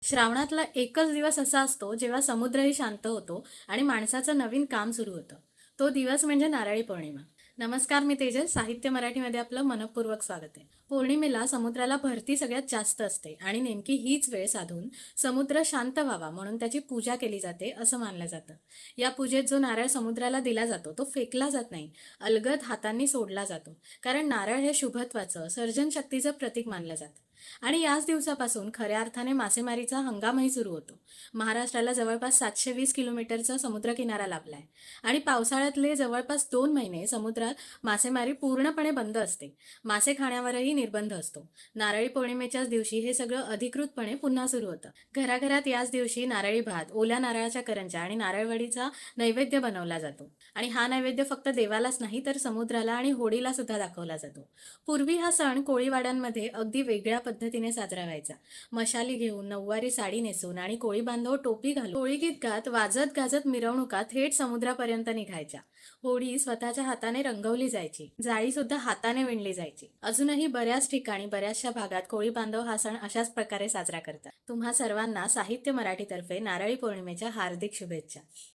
श्रावणातला एकच दिवस असा असतो जेव्हा समुद्रही शांत होतो आणि माणसाचं नवीन काम सुरू होतं. तो दिवस म्हणजे नारळी पौर्णिमा. नमस्कार, मी तेजल. साहित्य मराठीमध्ये आपलं मनपूर्वक स्वागत आहे. पौर्णिमेला समुद्राला भरती सगळ्यात जास्त असते आणि नेमकी हीच वेळ साधून समुद्र शांत व्हावा म्हणून त्याची पूजा केली जाते असं मानलं जातं. या पूजेत जो नारळ समुद्राला दिला जातो तो फेकला जात नाही, अलगद हातांनी सोडला जातो. कारण नारळ हे शुभत्वाचं, सर्जनशक्तीचं प्रतीक मानलं जातं. आणि याच दिवसापासून खऱ्या अर्थाने मासेमारीचा हंगामही सुरू होतो. महाराष्ट्राला जवळपास 720 किलोमीटरचा समुद्रकिनारा लाभलाय आणि पावसाळ्यातले जवळपास 2 महिने समुद्रात मासेमारी पूर्णपणे बंद असते. मासे खाण्यावरही निर्बंध असतो. नारळी पौर्णिमेच्याच दिवशी हे सगळं अधिकृतपणे पुन्हा सुरू होतं. घराघरात याच दिवशी नारळी भात, ओल्या नारळाच्या करंज्या आणि नारळवडीचा नैवेद्य बनवला जातो. आणि हा नैवेद्य फक्त देवालाच नाही तर समुद्राला आणि होडीला सुद्धा दाखवला जातो. पूर्वी हा सण कोळीवाड्यांमध्ये अगदी वेगळ्या पद्धतीने साजरा व्हायचा. मशाली घेऊन, नऊवारी साडी नेसून आणि कोळी बांधव टोपी घालून होळी गीत गात, वाजत गाजत मिरवणुका थेट समुद्रापर्यंत निघायच्या. होळी स्वतःच्या हाताने रंगवली जायची, जाळी सुद्धा हाताने विणली जायची. अजूनही बऱ्याच ठिकाणी, बऱ्याचशा भागात कोळी बांधव हा सण अशाच प्रकारे साजरा करतात. तुम्हा सर्वांना साहित्य मराठीतर्फे नारळी पौर्णिमेच्या हार्दिक शुभेच्छा.